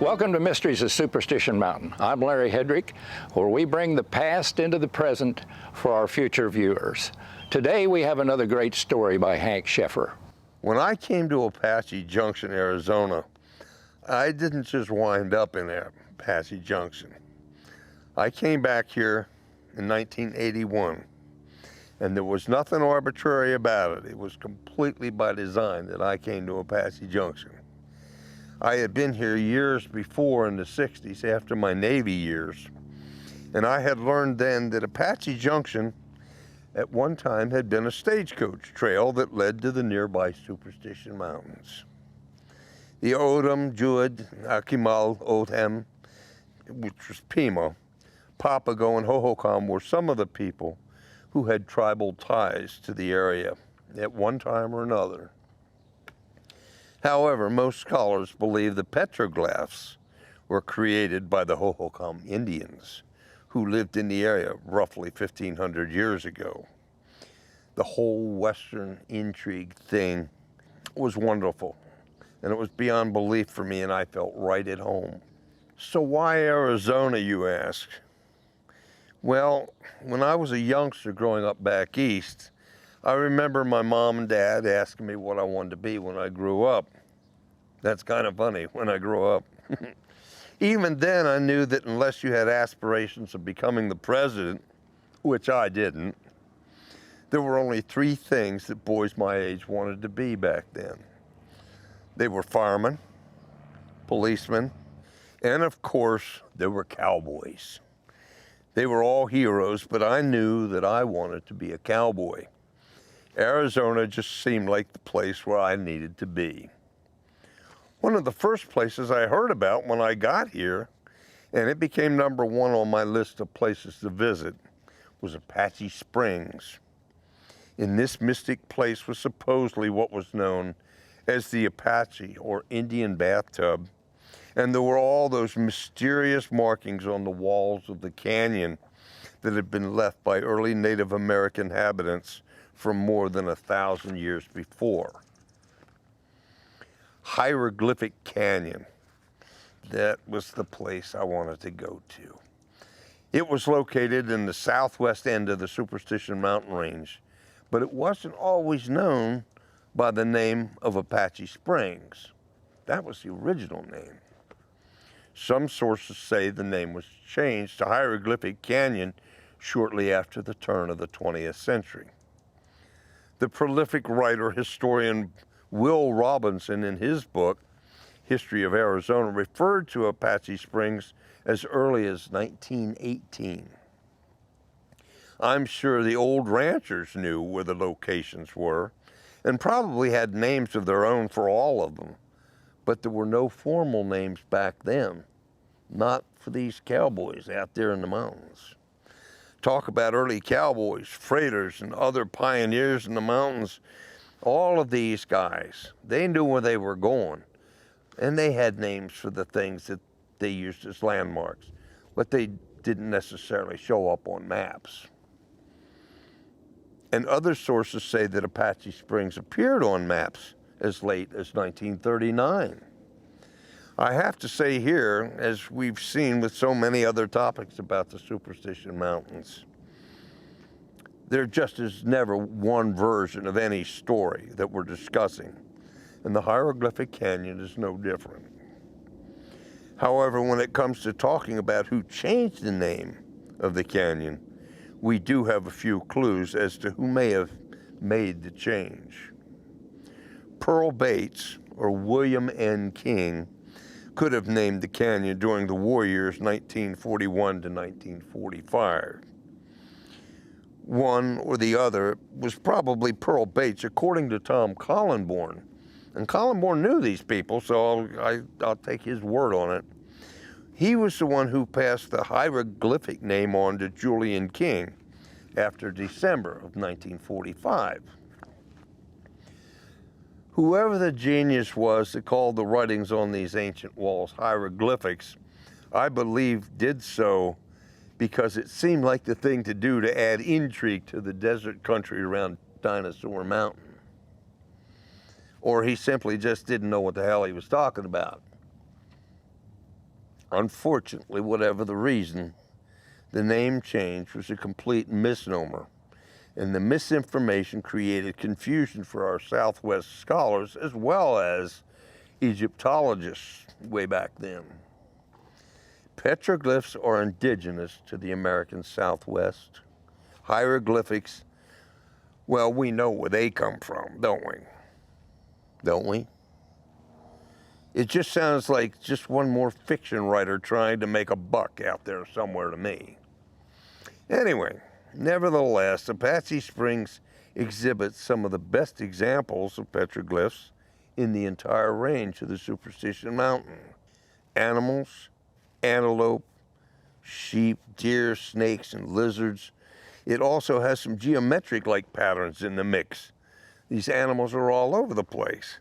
Welcome to Mysteries of Superstition Mountain. I'm Larry Hedrick, where we bring the past into the present for our future viewers. Today we have another great story by Hank Sheffer. When I came to Apache Junction, Arizona, I didn't just wind up in Apache Junction. I came back here in 1981, and there was nothing arbitrary about it. It was completely by design that I came to Apache Junction. I had been here years before in the 60s after my Navy years, and I had learned then that Apache Junction at one time had been a stagecoach trail that led to the nearby Superstition Mountains. The Odom, Jud, Akimal, Otem, which was Pima, Papago, and Hohokam were some of the people who had tribal ties to the area at one time or another. However, most scholars believe the petrographs were created by the Hohokam Indians, who lived in the area roughly 1,500 years ago. The whole Western intrigue thing was wonderful, and it was beyond belief for me, and I felt right at home. So why Arizona, you ask? Well, when I was a youngster growing up back east, I remember my mom and dad asking me what I wanted to be when I grew up. That's kind of funny, when I grew up. Even then, I knew that unless you had aspirations of becoming the president, which I didn't, there were only three things that boys my age wanted to be back then. They were firemen, policemen, and of course, they were cowboys. They were all heroes, but I knew that I wanted to be a cowboy. Arizona just seemed like the place where I needed to be. One of the first places I heard about when I got here, and it became number one on my list of places to visit, was Apache Springs. In this mystic place was supposedly what was known as the Apache or Indian Bathtub, and there were all those mysterious markings on the walls of the canyon that had been left by early Native American inhabitants from more than 1,000 years before. Hieroglyphic Canyon, that was the place I wanted to go to. It was located in the southwest end of the Superstition Mountain Range, but it wasn't always known by the name of Apache Springs. That was the original name. Some sources say the name was changed to Hieroglyphic Canyon shortly after the turn of the 20th century. The prolific writer, historian Will Robinson, in his book, History of Arizona, referred to Apache Springs as early as 1918. I'm sure the old ranchers knew where the locations were and probably had names of their own for all of them, but there were no formal names back then, not for these cowboys out there in the mountains. Talk about early cowboys, freighters, and other pioneers in the mountains. All of these guys, they knew where they were going, and they had names for the things that they used as landmarks, but they didn't necessarily show up on maps. And other sources say that Apache Springs appeared on maps as late as 1939. I have to say here, as we've seen with so many other topics about the Superstition Mountains, there just is never one version of any story that we're discussing, and the Hieroglyphic Canyon is no different. However, when it comes to talking about who changed the name of the canyon, we do have a few clues as to who may have made the change. Pearl Bates, or William N. King, could have named the canyon during the war years 1941 to 1945. One or the other was probably Pearl Bates, according to Tom Collenborn. And Collenborn knew these people, so I'll take his word on it. He was the one who passed the hieroglyphic name on to Julian King after December of 1945. Whoever the genius was that called the writings on these ancient walls hieroglyphics, I believe did so because it seemed like the thing to do to add intrigue to the desert country around Dinosaur Mountain. Or he simply just didn't know what the hell he was talking about. Unfortunately, whatever the reason, the name change was a complete misnomer, and the misinformation created confusion for our Southwest scholars as well as Egyptologists way back then. Petroglyphs are indigenous to the American Southwest. Hieroglyphics, well, we know where they come from, don't we? Don't we? It just sounds like just one more fiction writer trying to make a buck out there somewhere to me. Anyway, nevertheless, Apache Springs exhibits some of the best examples of petroglyphs in the entire range of the Superstition Mountain. Animals, antelope, sheep, deer, snakes, and lizards. It also has some geometric-like patterns in the mix. These animals are all over the place.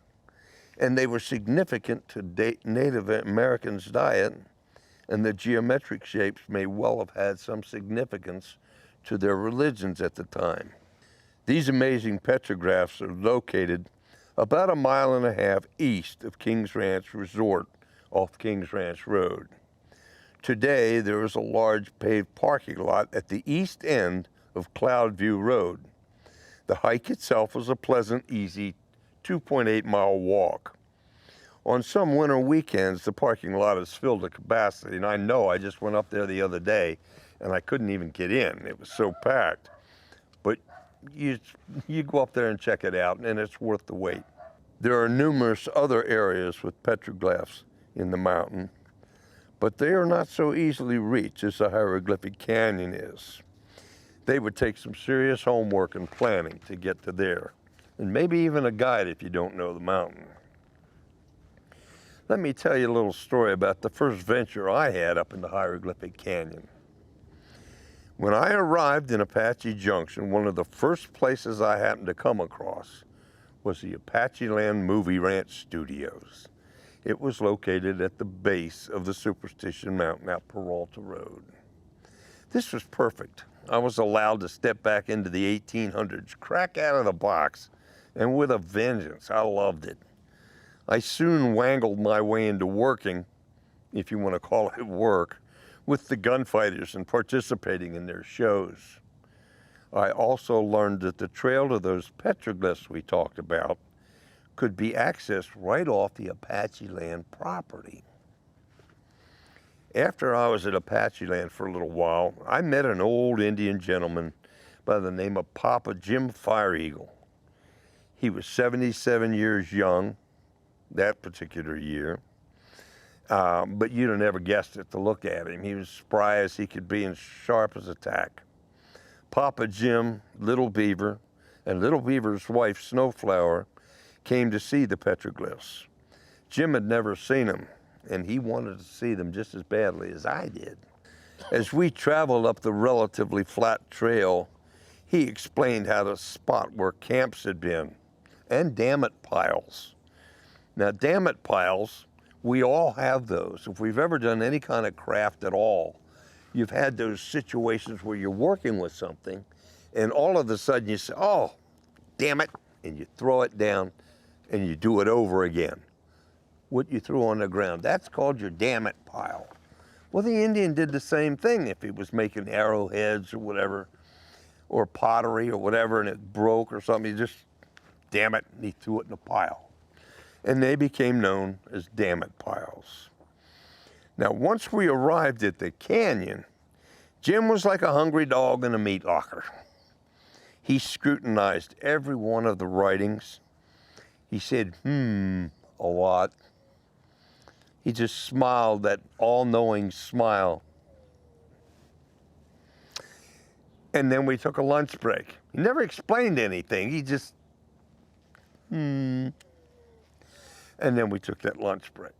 And they were significant to Native Americans' diet, and the geometric shapes may well have had some significance to their religions at the time. These amazing petrographs are located about 1.5 miles east of Kings Ranch Resort off Kings Ranch Road. Today, there is a large paved parking lot at the east end of Cloudview Road. The hike itself is a pleasant, easy 2.8-mile walk. On some winter weekends, the parking lot is filled to capacity, and I know I just went up there the other day and I couldn't even get in. It was so packed. But you go up there and check it out, and it's worth the wait. There are numerous other areas with petroglyphs in the mountain, but they are not so easily reached as the Hieroglyphic Canyon is. They would take some serious homework and planning to get to there, and maybe even a guide if you don't know the mountain. Let me tell you a little story about the first venture I had up in the Hieroglyphic Canyon. When I arrived in Apache Junction, one of the first places I happened to come across was the Apacheland Movie Studios. It was located at the base of the Superstition Mountain out Peralta Road. This was perfect. I was allowed to step back into the 1800s, crack out of the box, and with a vengeance. I loved it. I soon wangled my way into working, if you want to call it work, with the gunfighters and participating in their shows. I also learned that the trail to those petroglyphs we talked about could be accessed right off the Apacheland property. After I was at Apacheland for a little while, I met an old Indian gentleman by the name of Papa Jim Fire Eagle. He was 77 years young that particular year, but you'd have never guessed it to look at him. He was spry as he could be and sharp as a tack. Papa Jim, Little Beaver, and Little Beaver's wife, Snowflower, came to see the petroglyphs. Jim had never seen them, and he wanted to see them just as badly as I did. As we traveled up the relatively flat trail, he explained how to spot where camps had been, and dammit piles. Now, dammit piles, we all have those. If we've ever done any kind of craft at all, you've had those situations where you're working with something, and all of a sudden you say, oh, damn it, and you throw it down, and you do it over again. What you threw on the ground, that's called your dammit pile. Well, the Indian did the same thing if he was making arrowheads or whatever, or pottery or whatever, and it broke or something, he just, damn it, and he threw it in a pile. And they became known as dammit piles. Now, once we arrived at the canyon, Jim was like a hungry dog in a meat locker. He scrutinized every one of the writings. He said, a lot. He just smiled, that all-knowing smile. And then we took a lunch break. He never explained anything. He just, And then we took that lunch break.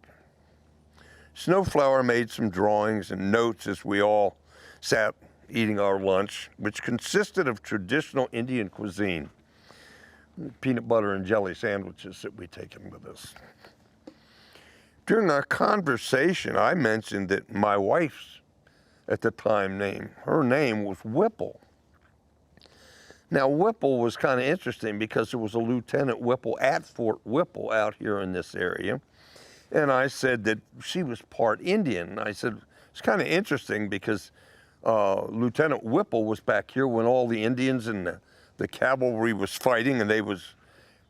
Snowflower made some drawings and notes as we all sat eating our lunch, which consisted of traditional Indian cuisine, peanut butter and jelly sandwiches that we'd taken with us. During our conversation, I mentioned that my wife's, at the time, her name was Whipple. Now, Whipple was kind of interesting because there was a Lieutenant Whipple at Fort Whipple out here in this area. And I said that she was part Indian. I said, it's kind of interesting because Lieutenant Whipple was back here when all the Indians and the cavalry was fighting, and they was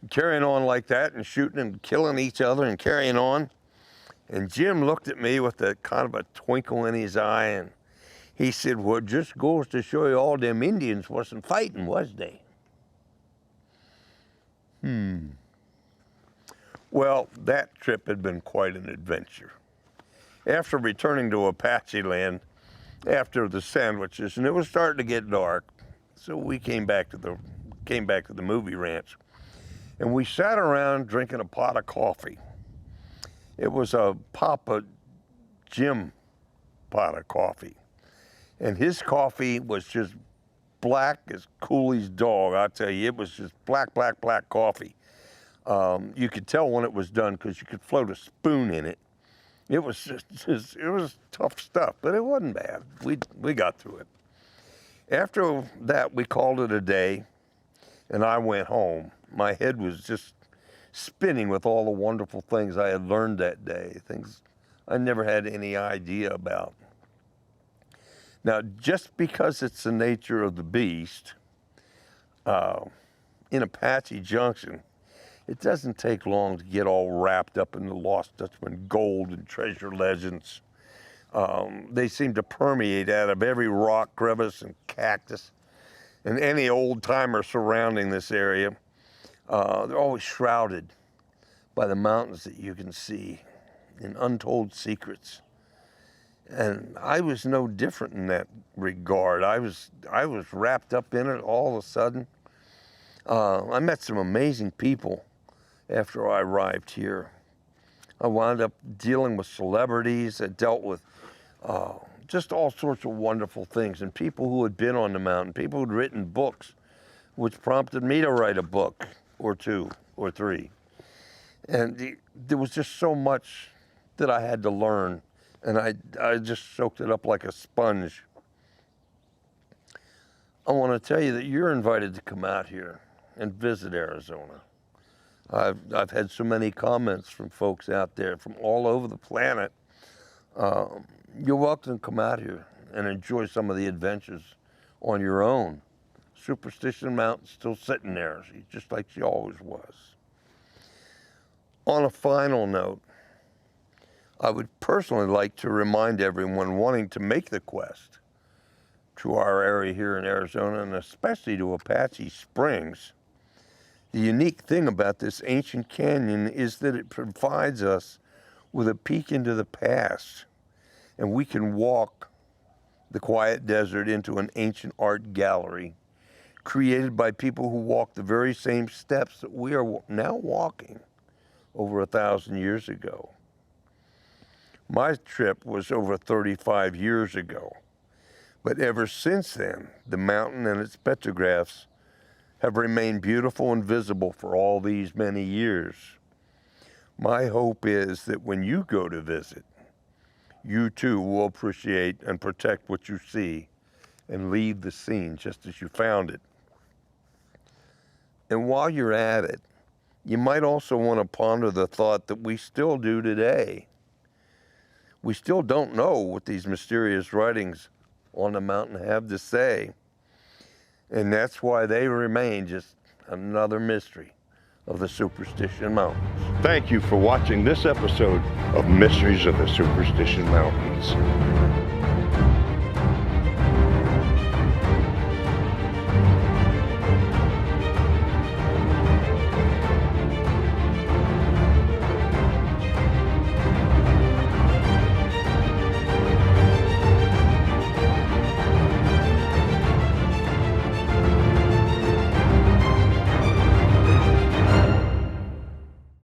carrying on like that and shooting and killing each other and carrying on. And Jim looked at me with a kind of a twinkle in his eye, and he said, well, it just goes to show you all them Indians wasn't fighting, was they? Well, that trip had been quite an adventure. After returning to Apacheland, after the sandwiches, and it was starting to get dark, so we came back to the movie ranch, and we sat around drinking a pot of coffee. It was a Papa Jim pot of coffee, and his coffee was just black as Cooley's dog. I tell you, it was just black, black, black coffee. You could tell when it was done because you could float a spoon in it. It was just it was tough stuff, but it wasn't bad. We got through it. After that, we called it a day, and I went home. My head was just spinning with all the wonderful things I had learned that day, things I never had any idea about. Now, just because it's the nature of the beast, in Apache Junction, it doesn't take long to get all wrapped up in the Lost Dutchman gold and treasure legends. They seem to permeate out of every rock crevice and cactus and any old timer surrounding this area. They're always shrouded by the mountains that you can see in untold secrets. And I was no different in that regard. I was wrapped up in it all of a sudden. I met some amazing people after I arrived here. I wound up dealing with celebrities. I dealt with just all sorts of wonderful things, and people who had been on the mountain, people who'd written books, which prompted me to write a book or two or three. And there was just so much that I had to learn, and I just soaked it up like a sponge. I want to tell you that you're invited to come out here and visit Arizona. I've had so many comments from folks out there from all over the planet. You're welcome to come out here and enjoy some of the adventures on your own. Superstition Mountain's still sitting there, just like she always was. On a final note, I would personally like to remind everyone wanting to make the quest to our area here in Arizona, and especially to Apache Springs. The unique thing about this ancient canyon is that it provides us with a peek into the past, and we can walk the quiet desert into an ancient art gallery created by people who walked the very same steps that we are now walking over 1,000 years ago. My trip was over 35 years ago, but ever since then, the mountain and its petrographs have remained beautiful and visible for all these many years. My hope is that when you go to visit, you too will appreciate and protect what you see and leave the scene just as you found it. And while you're at it, you might also want to ponder the thought that we still do today. We still don't know what these mysterious writings on the mountain have to say. And that's why they remain just another mystery of the Superstition Mountains. Thank you for watching this episode of Mysteries of the Superstition Mountains.